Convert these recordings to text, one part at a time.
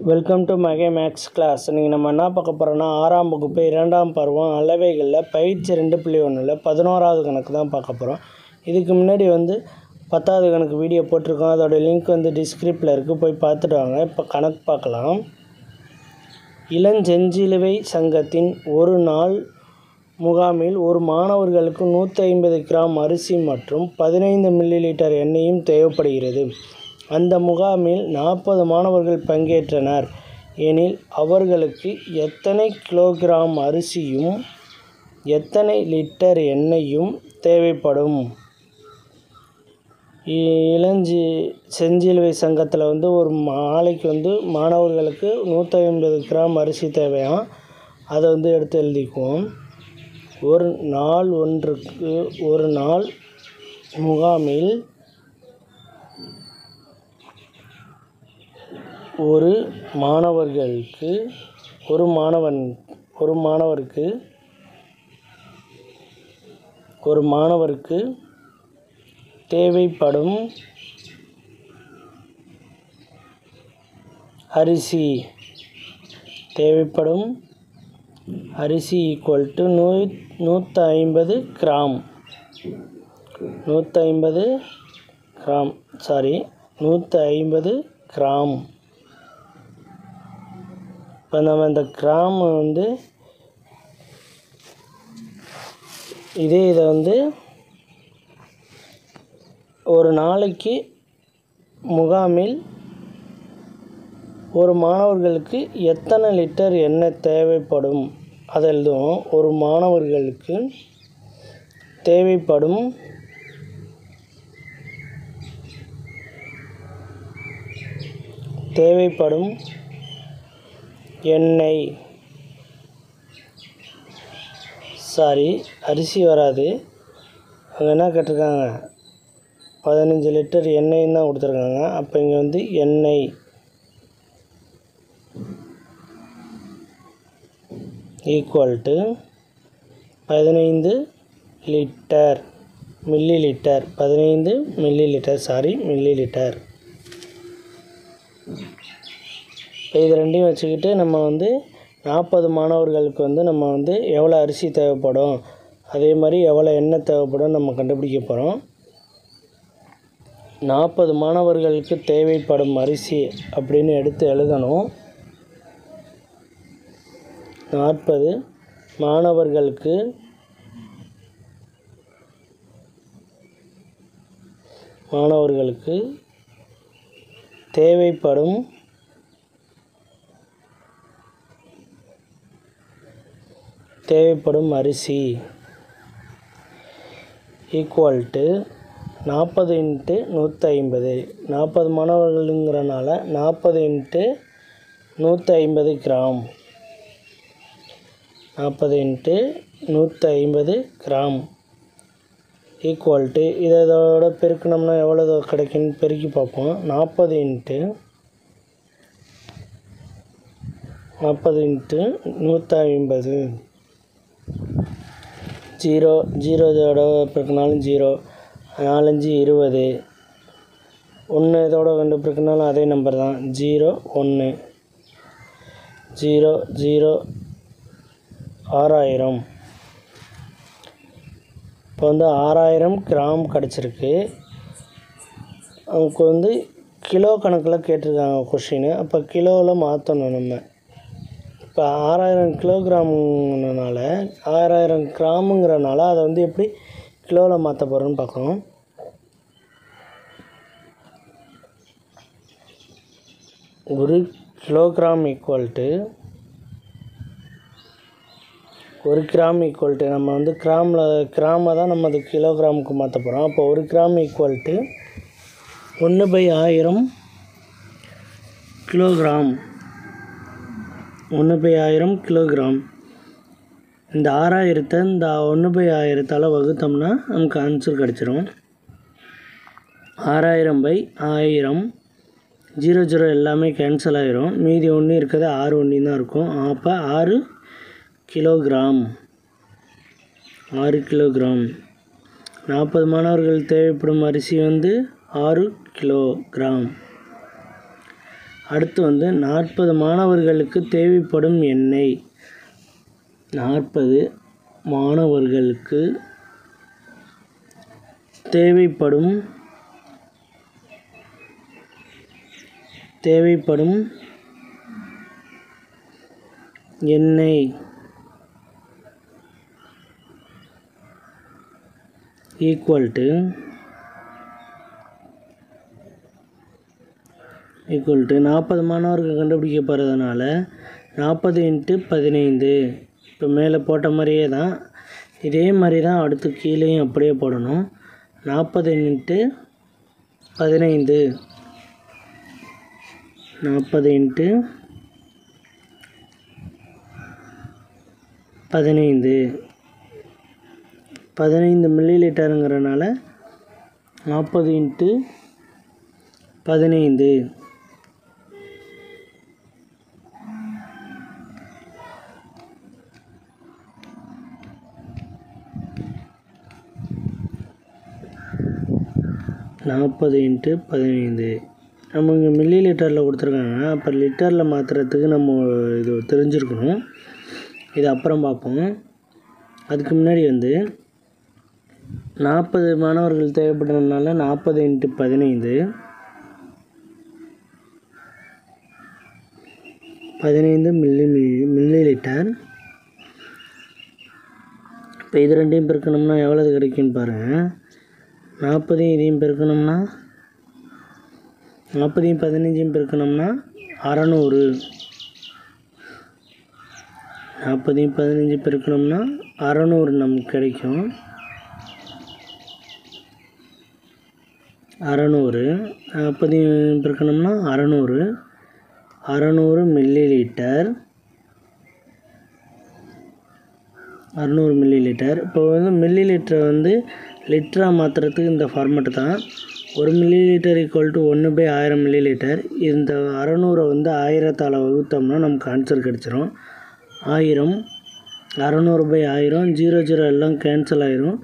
Welcome to மகே maths class. நீங்கள் நம்ம என்ன பார்க்க போகிறோன்னா 6ஆம் வகுப்பு 2ஆம் பருவம் அளவைகளில் பயிற்சி 2.1ல் 11வது கணக்கு தான் பார்க்க போகிறோம். இதுக்கு முன்னாடி 10வது கணக்கு வீடியோ போட்டிருக்கோம். அதோடய லிங்க் டிஸ்கிரிப்ஷனில் இருக்குது, போய் பார்த்துட்டு வாங்க. இப்போ கணக்கு பார்க்கலாம். இளஞ்செஞ்சிலுவை சங்கத்தின் ஒரு நாள் முகாமில் ஒரு மாணவர்களுக்கு 150 கிராம் அரிசி மற்றும் 15 மில்லிலிட்டர் எண்ணெயும் தேவைப்படுகிறது. அந்த முகாமில் 40 மாணவர்கள் பங்கேற்றனர் எனில் அவர்களுக்கு எத்தனை கிலோகிராம் அரிசியும் எத்தனை லிட்டர் எண்ணெயும் தேவைப்படும்? செஞ்சிலுவை சங்கத்தில் ஒரு நாளைக்கு மாணவர்களுக்கு 150 கிராம் அரிசி தேவையாம். அதை எடுத்து எழுதிக்குவோம். ஒரு நாள் முகாமில் ஒரு மாணவருக்கு தேவைப்படும் அரிசி ஈக்குவல் டு 150 கிராம். 150 கிராம். இப்போ நம்ம இந்த கிராம் இதை ஒரு நாளைக்கு முகாமில் ஒரு மாணவர்களுக்கு எத்தனை லிட்டர் எண்ணெய் தேவைப்படும் அதை எழுதுவோம். ஒரு மாணவர்களுக்கு தேவைப்படும் எண்ணெய் அரிசி வராது. அங்கே என்ன கேட்டிருக்காங்க? 15 லிட்டர் எண்ணெயும் தான் கொடுத்துருக்காங்க. அப்போ இங்கே எண்ணெய் ஈக்குவல் டு 15 மில்லிலிட்டர். இப்போ இது ரெண்டையும் வச்சுக்கிட்டு நம்ம 40 மாணவர்களுக்கு நம்ம எவ்வளோ அரிசி தேவைப்படும், அதே மாதிரி எவ்வளோ எண்ணெய் தேவைப்படும் நம்ம கண்டுபிடிக்க போகிறோம். 40 மாணவர்களுக்கு தேவைப்படும் அரிசி அப்படின்னு எடுத்து எழுதணும். 40 மாணவர்களுக்கு தேவைப்படும் அரிசி equal to 40 × 150. 40 மாணவர்களுங்கிறனால 40 × 150 gram. 40 × 150 gram equal to இதோட பெருக்கணும்னா எவ்வளோ கிடைக்குன்னு பெருக்கி பார்ப்போம். 40 × 150 ஜீரோதோட பெருக்கினாலும் 0, 4 5 20, 1 இதோட பெருக்கினாலும் அதே நம்பர் தான். 0 1 0 0 6000. இப்போ 6000 கிராம் கிடச்சிருக்கு. அவங்க கிலோ கணக்கில் கேட்டிருக்காங்க கொஷின். அப்போ கிலோவில் மாற்றணும் நம்ம. இப்போ 6000 கிலோகிராம்னால 6000 கிராமுங்கிறனால அதை எப்படி கிலோவில் மாற்ற போகிறோன்னு பார்க்கணும். ஒரு கிலோகிராம் ஈக்குவல் டு நம்ம கிராமை தான் நம்ம அது கிலோகிராமுக்கு மாற்ற போகிறோம். அப்போ 1 gram equal to 1/1000 kilogram. 1/1000 kilogram. இந்த 6000 இந்த 1/1000 வகுத்தோம்னா நமக்கு ஆன்சர் கிடச்சிரும். 6000/1000. 0 0 எல்லாமே கேன்சல் ஆகிரும். மீதி 1 இருக்கிறது 6 1 தான் இருக்கும். அப்போ 6 கிலோகிராம். 40 மாணவர்கள் தேவைப்படும் அரிசி 6 கிலோகிராம். அடுத்து வந்து 40 மாணவர்களுக்கு தேவைப்படும் எண்ணெய். 40 மாணவர்களுக்கு தேவைப்படும் எண்ணெய் ஈக்குவல் டு 40 மாணவர்கள் கண்டுபிடிக்க போகிறதுனால 40 × 15. இப்போ மேலே போட்ட மாதிரியே தான், இதே மாதிரி தான் அடுத்து கீழேயும் அப்படியே போடணும். 40 × 15. 40 × 15. 15 மில்லி லிட்டருங்கிறனால 40 × 15. நம்ம இங்கே மில்லி லிட்டரில் கொடுத்துருக்காங்க. அப்போ லிட்டரில் மாற்றுறதுக்கு நம்ம இது தெரிஞ்சிருக்கணும். இது அப்புறம் பார்ப்போம். அதுக்கு முன்னாடி வந்து 40 மாணவர்கள் தேவைப்படுறதுனால 40 × 15. 15 மில்லி லிட்டர். இப்போ இது ரெண்டையும் பெருக்கணும்னா எவ்வளவு கிடைக்குன்னு பாருங்கள். 40 இதையும் பெருக்கணும்னா 40 15 பெருக்கணும்னா 600. 40 15 பெருக்கணும்னா 600 நமக்கு கிடைக்கும். 600 40 பெருக்கணும்னா 600 மில்லி லிட்டர். 600 milli litre. இப்போ வந்து மில்லி லிட்டரை வந்து லிட்டராக மாற்றுறதுக்கு இந்த ஃபார்மெட்டு தான். 1 மில்லி லிட்டர் = 1/1000 மில்லி லிட்டர். இந்த 600 வந்து 1000ஆல் வகுத்தோம்னா நமக்கு ஆன்சர் கிடச்சிரும். 1000 600/1000 00 எல்லாம் கேன்சல் ஆயிரும்.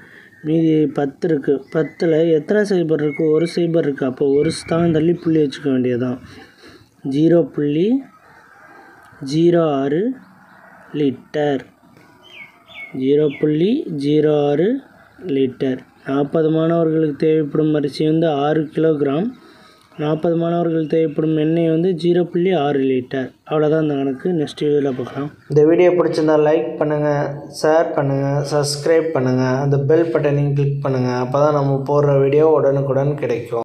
மீதி 10 இருக்குது. 10ல் எத்தனை சைபர் இருக்குது? ஒரு சைபர் இருக்குது. அப்போ ஒரு ஸ்தானம் தள்ளி புள்ளி வச்சுக்க வேண்டியதுதான். 0.06 லிட்டர். 0.06 லிட்டர். 40 மாணவர்களுக்கு தேவைப்படும் அரிசி வந்து 6 கிலோகிராம். 40 மாணவர்கள் தேவைப்படும் எண்ணெய் வந்து 0.6 லிட்டர். அவ்வளோதான் இந்த கணக்கு. நெக்ஸ்ட் வீடியோவில் பார்க்கலாம். இந்த வீடியோ பிடிச்சிருந்தால் லைக் பண்ணுங்கள், ஷேர் பண்ணுங்கள், சப்ஸ்கிரைப் பண்ணுங்கள், அந்த பெல் பட்டனையும் கிளிக் பண்ணுங்கள். அப்போ தான் நம்ம போடுற வீடியோ உடனுக்குடன் கிடைக்கும்.